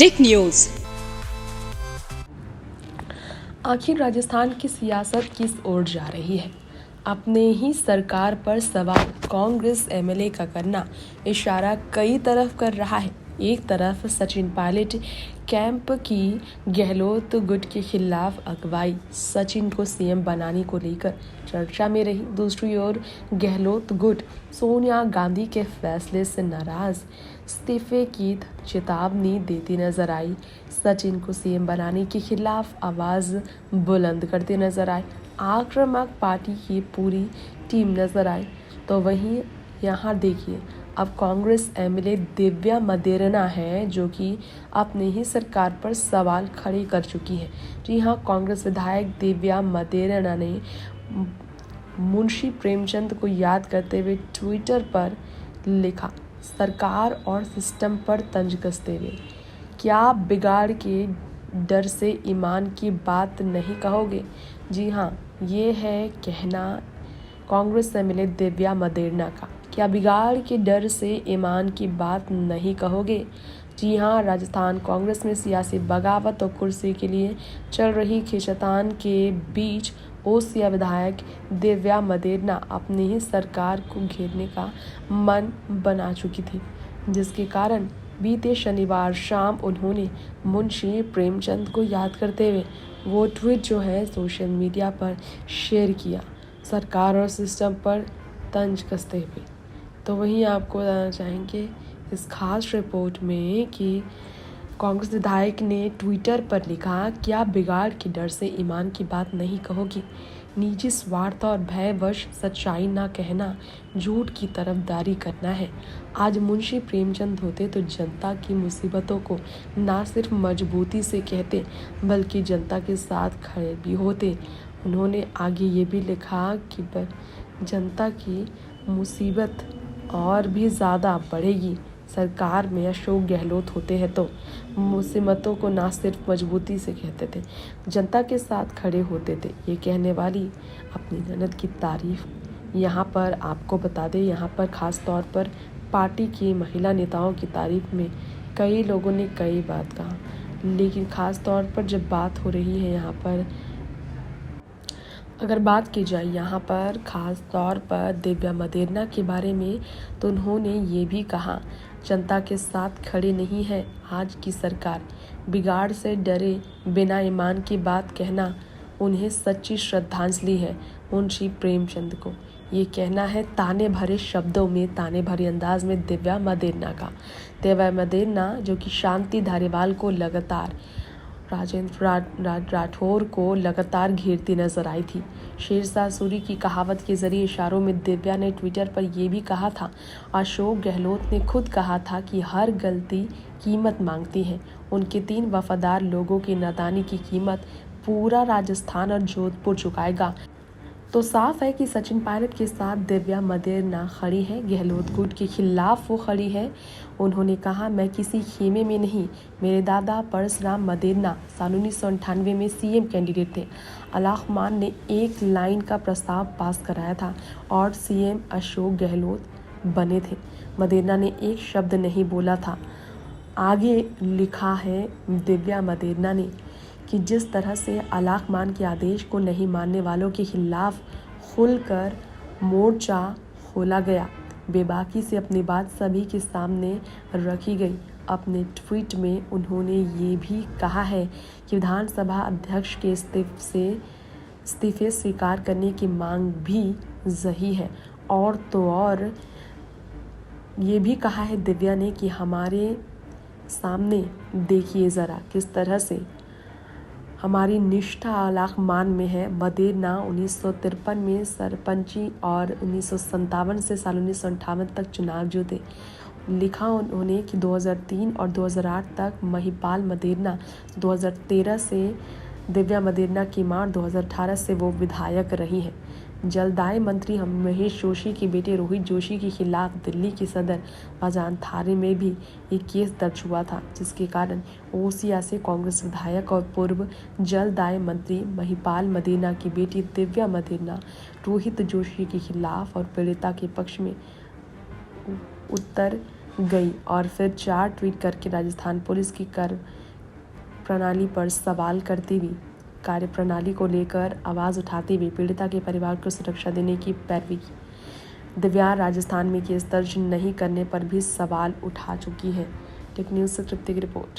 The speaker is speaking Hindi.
Dick news. आखिर राजस्थान की सियासत किस ओर जा रही है? अपने ही सरकार पर सवाल कांग्रेस एमएलए का करना इशारा कई तरफ कर रहा है। एक तरफ सचिन पायलट कैंप की गहलोत गुट के खिलाफ अगुवाई सचिन को सीएम बनाने को लेकर चर्चा में रही। दूसरी ओर गहलोत गुट सोनिया गांधी के फैसले से नाराज इस्तीफे की चेतावनी देती नजर आई। सचिन को सीएम बनाने के खिलाफ आवाज बुलंद करते नजर आए। आक्रामक पार्टी की पूरी टीम नजर आई। तो वहीं यहाँ देखिए, अब कांग्रेस एमएलए दिव्या मदेरणा है जो कि अपने ही सरकार पर सवाल खड़े कर चुकी है। जी हाँ, कांग्रेस विधायक दिव्या मदेरणा ने मुंशी प्रेमचंद को याद करते हुए ट्विटर पर लिखा, सरकार और सिस्टम पर तंज कसते हुए, क्या बिगाड़ के डर से ईमान की बात नहीं कहोगे? जी हाँ, ये है कहना कांग्रेस एमएलए दिव्या मदेरणा का। क्या बिगाड़ के डर से ईमान की बात नहीं कहोगे? जी हाँ, राजस्थान कांग्रेस में सियासी बगावत और कुर्सी के लिए चल रही खींचतान के बीच ओसिया विधायक दिव्या मदेरणा अपनी ही सरकार को घेरने का मन बना चुकी थी, जिसके कारण बीते शनिवार शाम उन्होंने मुंशी प्रेमचंद को याद करते हुए वो ट्वीट जो है सोशल मीडिया पर शेयर किया, सरकार और सिस्टम पर तंज कसते हुए। तो वहीं आपको बताना चाहेंगे इस खास रिपोर्ट में कि कांग्रेस विधायक ने ट्विटर पर लिखा, क्या बिगाड़ के डर से ईमान की बात नहीं कहोगी? निजी स्वार्थ और भयवश सच्चाई ना कहना झूठ की तरफदारी करना है। आज मुंशी प्रेमचंद होते तो जनता की मुसीबतों को ना सिर्फ मजबूती से कहते बल्कि जनता के साथ खड़े भी होते। उन्होंने आगे ये भी लिखा कि जनता की मुसीबत और भी ज़्यादा बढ़ेगी सरकार में अशोक गहलोत होते हैं तो मुसीबतों को ना सिर्फ मजबूती से कहते थे, जनता के साथ खड़े होते थे। ये कहने वाली अपनी ननद की तारीफ यहाँ पर आपको बता दें, यहाँ पर ख़ास तौर पर पार्टी की महिला नेताओं की तारीफ में कई लोगों ने कई बात कहा, लेकिन ख़ास तौर पर जब बात हो रही है यहाँ पर, अगर बात की जाए यहाँ पर ख़ास तौर पर दिव्या मदेरणा के बारे में, तो उन्होंने ये भी कहा, जनता के साथ खड़े नहीं है आज की सरकार, बिगाड़ से डरे बिना ईमान की बात कहना उन्हें सच्ची श्रद्धांजलि है। मुंशी प्रेमचंद को ये कहना है ताने भरे शब्दों में, ताने भरे अंदाज में दिव्या मदेरणा का। दिव्या मदेरणा जो कि शांति धारीवाल को लगातार राजेंद्र राठौर को लगातार घेरती नजर आई थी। शेरशाह सूरी की कहावत के जरिए इशारों में दिव्या ने ट्विटर पर यह भी कहा था, अशोक गहलोत ने खुद कहा था कि हर गलती कीमत मांगती है। उनके 3 वफादार लोगों की नादानी की कीमत पूरा राजस्थान और जोधपुर चुकाएगा। तो साफ है कि सचिन पायलट के साथ दिव्या मदेरणा खड़ी है, गहलोत गुट के खिलाफ वो खड़ी है। उन्होंने कहा, मैं किसी खेमे में नहीं, मेरे दादा परसराम मदेरणा साल 1998 में सीएम कैंडिडेट थे। अलाख्मान ने एक लाइन का प्रस्ताव पास कराया था और सीएम अशोक गहलोत बने थे। मदेरणा ने एक शब्द नहीं बोला था। आगे लिखा है दिव्या मदेरणा ने कि जिस तरह से अलाख्मान के आदेश को नहीं मानने वालों के खिलाफ खुलकर मोर्चा खोला गया, बेबाकी से अपनी बात सभी के सामने रखी गई। अपने ट्वीट में उन्होंने ये भी कहा है कि विधानसभा अध्यक्ष के इस्तीफे स्वीकार करने की मांग भी सही है। और तो और ये भी कहा है दिव्या ने कि हमारे सामने देखिए ज़रा किस तरह से हमारी निष्ठा अलाख्मान में है। मदेरणा 1953 में सरपंची और 1957 से साल 1958 तक चुनाव जीते। लिखा उन्होंने कि 2003 और 2008 तक महिपाल मदेरणा, 2013 से दिव्या मदेरणा की मां, 2018 से वो विधायक रही हैं। जलदाय मंत्री महेश जोशी के बेटे रोहित जोशी के खिलाफ दिल्ली की सदर बाजार थाने में भी एक केस दर्ज हुआ था, जिसके कारण ओसिया से कांग्रेस विधायक और पूर्व जलदाय मंत्री महिपाल मदेरणा की बेटी दिव्या मदेरणा रोहित जोशी के खिलाफ और पीड़िता के पक्ष में उत्तर गई और फिर 4 ट्वीट करके राजस्थान पुलिस की कार्य प्रणाली पर सवाल करती हुई कार्यप्रणाली को लेकर आवाज़ उठाते हुए पीड़िता के परिवार को सुरक्षा देने की पैरवी की। दिव्या राजस्थान में केस दर्ज नहीं करने पर भी सवाल उठा चुकी है। टेक न्यूज़ से तृप्ति की रिपोर्ट।